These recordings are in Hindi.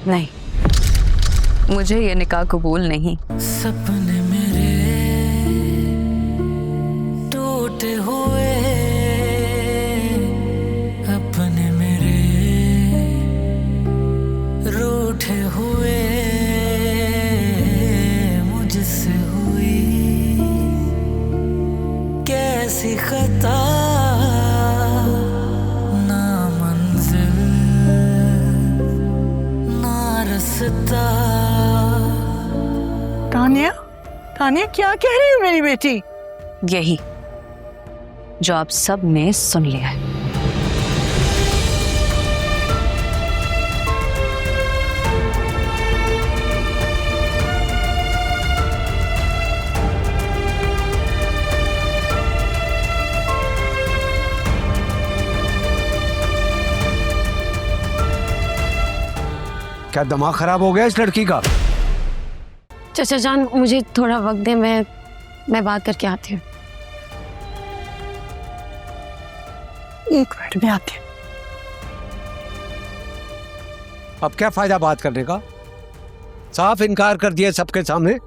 नहीं, मुझे ये निकाह कबूल नहीं। सपने मेरे टूटे हुए, अपने मेरे रूठे हुए, मुझसे हुई कैसी खता, ना मंजिल ना रास्ता। तानिया, तानिया क्या कह रही हो मेरी बेटी? यही जो आप सब ने सुन लिया है। क्या दिमाग खराब हो गया इस लड़की का? चाचा जान, मुझे थोड़ा वक्त दे, मैं बात करके आती हूँ। एक मिनट में आती हूँ। अब क्या फायदा बात करने का? साफ इनकार कर दिया सबके सामने।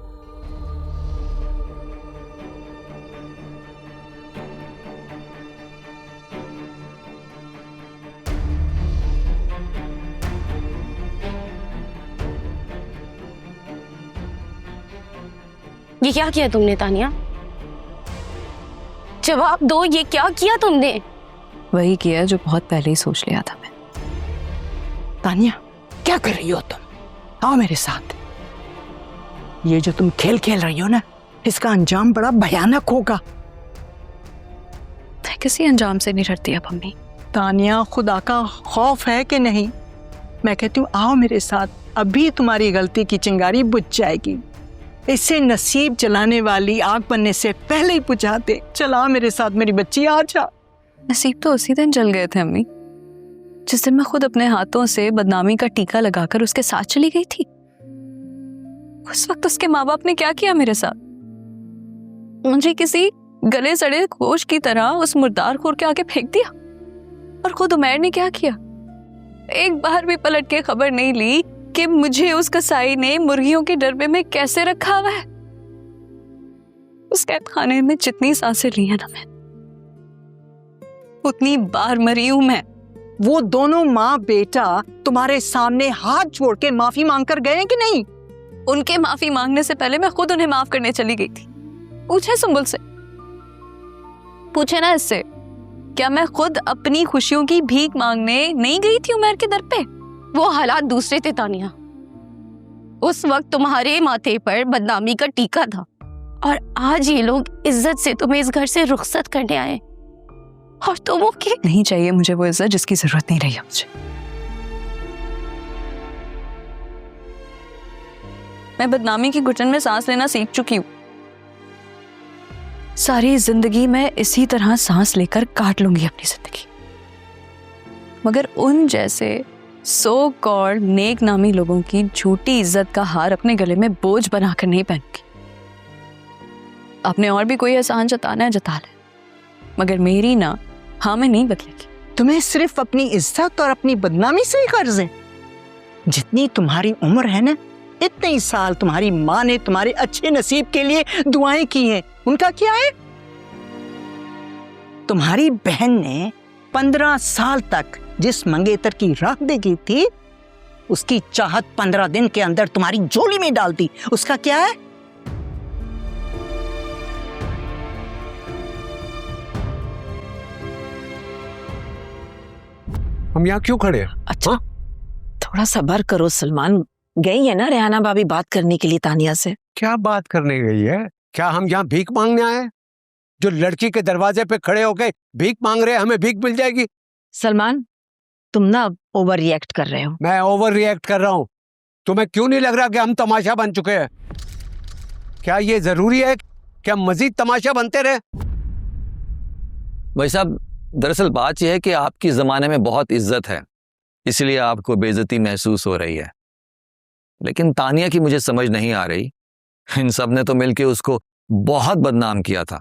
ये क्या किया तुमने तानिया? जवाब दो, ये क्या किया तुमने? वही किया जो बहुत पहले ही सोच लिया था मैं। तानिया, क्या कर रही हो तुम? आओ मेरे साथ। ये जो तुम खेल खेल रही हो ना, इसका अंजाम बड़ा भयानक होगा। मैं किसी अंजाम से नहीं डरती अब अम्मी। तानिया, खुदा का खौफ है कि नहीं? मैं कहती हूँ आओ मेरे साथ, अभी तुम्हारी गलती की चिंगारी बुझ जाएगी। इससे नसीब जलाने वाली आग बनने से पहले ही बुझा दे। चला मेरे साथ मेरी बच्ची, आ जा। नसीब तो उसी दिन जल गए थे अम्मी, जिस दिन मैं खुद अपने हाथों से बदनामी का टीका लगाकर उसके साथ चली गई थी। उस वक्त उसके माँ बाप ने क्या किया मेरे साथ? मुझे किसी गले सड़े गोश्त की तरह उस मुर्दार खोर के आगे फेंक दिया। और खुद उमैर ने क्या किया? एक बार भी पलट के खबर नहीं ली कि मुझे उस कसाई ने मुर्गियों के डरबे में कैसे रखा हुआ है। उस कैद खाने में जितनी सांसें ली हैं ना मैं, उतनी बार मरी हूं मैं। वो दोनों माँ बेटा तुम्हारे सामने हाथ जोड़ के माफी मांग कर गए कि नहीं? उनके माफी मांगने से पहले मैं खुद उन्हें माफ करने चली गई थी। पूछे सुंबुल से, पूछे ना इससे, क्या मैं खुद अपनी खुशियों की भीख मांगने नहीं गई थी उमैर के दर पे? वो हालात दूसरे थे तानिया। उस वक्त तुम्हारे माथे पर बदनामी का टीका था, और आज ये लोग इज्जत से तुम्हें इस घर से रुखसत करने आए, और तुम ओके? नहीं चाहिए मुझे वो इज्जत जिसकी जरूरत नहीं रही है मुझे। मैं बदनामी की घुटन में सांस लेना सीख चुकी हूँ। सारी जिंदगी मैं इसी तरह सांस लेकर काट लूंगी अपनी जिंदगी, मगर उन जैसे सो कॉल्ड नेक नामी लोगों की झूठी इज्जत का हार अपने गले में बोझ बनाकर नहीं पहनूंगी। आपने और भी कोई एहसान जताना है जता ले, मगर मेरी ना हाँ में नहीं बदलेगी। तुम्हें सिर्फ अपनी इज्जत और अपनी बदनामी से ही कर्ज है। जितनी तुम्हारी उम्र है ना, इतने ही साल तुम्हारी माँ ने तुम्हारे अच्छे नसीब के लिए दुआएं की हैं। उनका क्या है? तुम्हारी बहन ने 15 साल तक जिस मंगेतर की राह देखी थी, उसकी चाहत 15 दिन के अंदर तुम्हारी झोली में डाल दी। उसका क्या है? हम यहाँ क्यों खड़े हैं? अच्छा, थोड़ा सब्र करो सलमान। गई है ना रेहाना भाभी बात करने के लिए तानिया से। क्या बात करने गई है? क्या हम यहाँ भीख मांगने आए? जो लड़की के दरवाजे पे खड़े होके भीख मांग रहे हैं, हमें भीख मिल जाएगी? सलमान, तुम ना ओवर रिएक्ट कर रहे हो। मैं ओवर रिएक्ट कर रहा हूँ? तुम्हें क्यों नहीं लग रहा कि हम तमाशा बन चुके हैं? क्या ये जरूरी है कि हम मजीद तमाशा बनते रहे? भाई साहब, दरअसल बात यह है कि आपकी ज़माने में बहुत इज्जत है, इसलिए आपको बेइज्जती महसूस हो रही है। लेकिन तानिया की मुझे समझ नहीं आ रही। इन सब ने तो मिलके उसको बहुत बदनाम किया था।